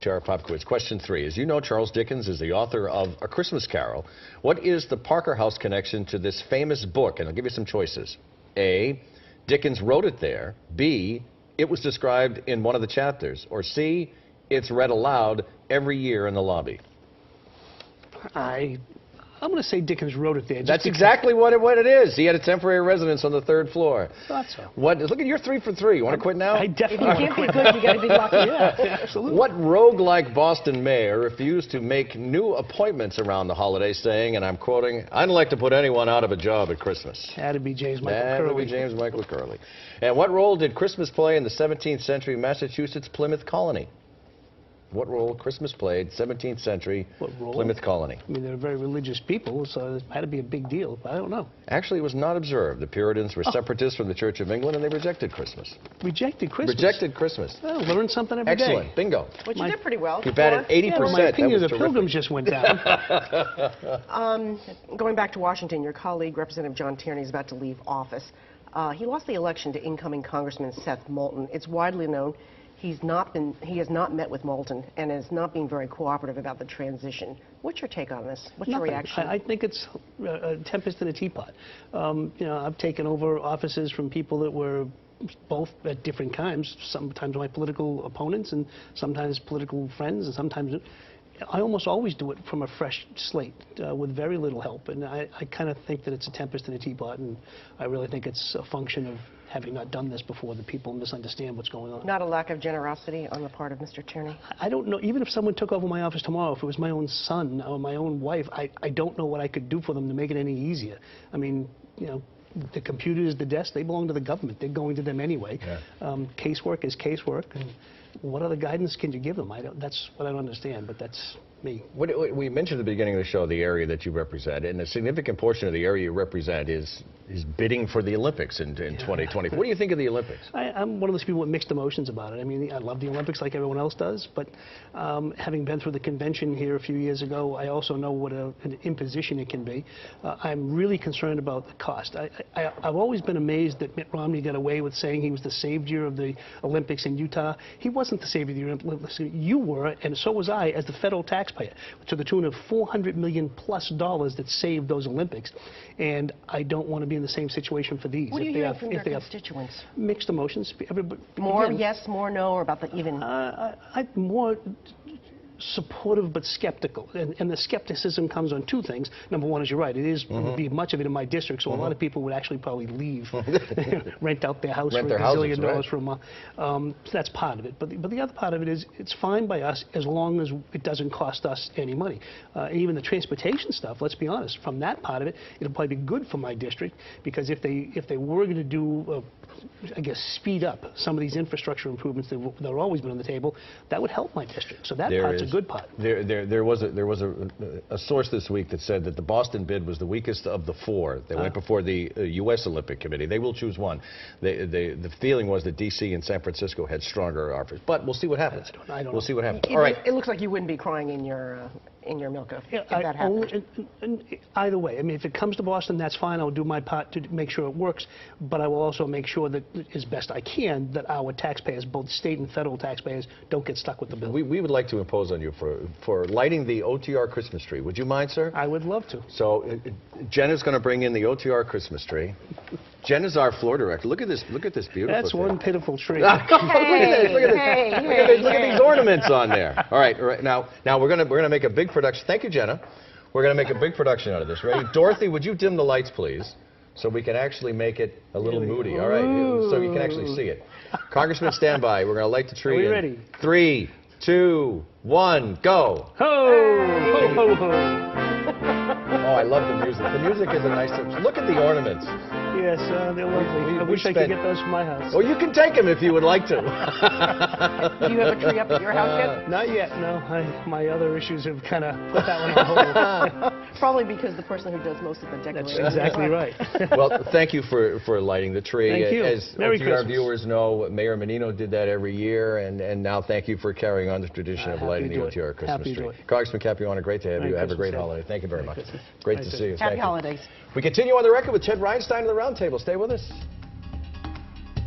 To our pop quiz. Question 3. As you know, Charles Dickens is the author of A Christmas Carol. What is the Parker House connection to this famous book? And I'll give you some choices. A, Dickens wrote it there. B, it was described in one of the chapters. Or C, it's read aloud every year in the lobby. I'm going to say Dickens wrote it there. That's exactly what it is. He had a temporary residence on the 3rd floor. Thought so. Look at your 3 for 3. You want to quit now? I definitely If you can't be good, you got to be lucky. Yeah, absolutely. What rogue-like Boston mayor refused to make new appointments around the holiday, saying, and I'm quoting, "I don't like to put anyone out of a job at Christmas." Had to be James Michael That Curley. would be James Michael Curley. And what role did Christmas play in the 17th century Massachusetts Plymouth colony? What role Christmas played 17th century Plymouth colony? I mean, they're very religious people, so it had to be a big deal. But I don't know. Actually, it was not observed. The Puritans were separatists from the Church of England, and they rejected Christmas. Rejected Christmas. Rejected Christmas. Oh, learn something every day. Excellent. Bingo. Which you did pretty well. You batted 80%. Yeah, well, my opinion of the That was Pilgrims just went down. Going back to Washington, your colleague, Representative John Tierney, is about to leave office. He lost the election to incoming Congressman Seth Moulton. It's widely known he has not met with Moulton and is not being very cooperative about the transition. What's your take on this? What's your reaction? I think it's a tempest in a teapot. You know, I've taken over offices from people that were both at different times, sometimes my political opponents and sometimes political friends, and sometimes I almost always do it from a fresh slate with very little help, and I kind of think that it's a tempest in a teapot, and I really think it's a function of having not done this before, that people misunderstand what's going on. Not a lack of generosity on the part of Mr. Tierney? I don't know. Even if someone took over my office tomorrow, if it was my own son or my own wife, I don't know what I could do for them to make it any easier. I mean, you know, the computers, the desks, they belong to the government. They're going to them anyway. Yeah. Casework is casework. And what other guidance can you give them? That's what I don't understand, but that's me. We mentioned at the beginning of the show the area that you represent, and a significant portion of the area you represent is bidding for the Olympics in 2020. What do you think of the Olympics? I'm one of those people with mixed emotions about it. I mean, I love the Olympics like everyone else does, but having been through the convention here a few years ago, I also know what an imposition it can be. I'm really concerned about the cost. I've always been amazed that Mitt Romney got away with saying he was the savior of the Olympics in Utah. He wasn't the savior of the Olympics. You were, and so was I, as the federal taxpayer, to the tune of $400 million+ that saved those Olympics. And I don't want to be in the same situation for these. What do you hear from your constituents? Mixed emotions. More yes, more no, or about the even? I'm more supportive but skeptical, and the skepticism comes on two things. Number one is, you're right, it is would be much of it in my district, so a lot of people would actually probably leave, rent out their house for $1 gazillion for a month. So that's part of it. But the other part of it is, it's fine by us as long as it doesn't cost us any money. And even the transportation stuff, let's be honest, from that part of it, it'll probably be good for my district, because if they were going to do I guess speed up some of these infrastructure improvements that have always been on the table, that would help my district. So that part's a good part. There was a source this week that said that the Boston bid was the weakest of the 4. They went before the U.S. Olympic Committee. They will choose one. The feeling was that D.C. and San Francisco had stronger offers, but we'll see what happens. We'll see what happens. All right. It looks like you wouldn't be crying in your milk if that happened. Either way, I mean, if it comes to Boston, that's fine. I'll do my part to make sure it works, but I will also make sure that, as best I can, that our taxpayers, both state and federal taxpayers, don't get stuck with the bill. We would like to impose on you for lighting the OTR Christmas tree. Would you mind, sir? I would love to. So Jen is going to bring in the OTR Christmas tree. Jen is our floor director. Look at this beautiful That's thing. One pitiful tree. Look at these ornaments on there. All right, now we're gonna make a big production. Thank you, Jenna. We're gonna make a big production out of this. Ready? Dorothy, would you dim the lights, please, so we can actually make it a little moody. All right, so you can actually see it. Congressman, stand by. We're gonna light the tree. Are we ready? 3, 2, 1, go. Ho! Ho, ho, ho. Oh, I love the music. The music is a nice touch. Look at the ornaments. Yes, they're lovely. I wish I could get those from my house. Oh, you can take them if you would like to. Do you have a tree up at your house yet? Not yet, no. My other issues have kind of put that one on hold. Probably because the person who does most of the decorating. That's exactly right. Well, thank you for lighting the tree. Thank you. As Merry OTR Christmas. viewers know, Mayor Menino did that every year, and now thank you for carrying on the tradition of lighting the OTR Christmas tree. Congressman Capuano, great to have you. Have a great holiday. Thank you very much. Great to see you. Happy holidays. We continue on the record with Ted Reinstein of the Roundtable. Stay with us.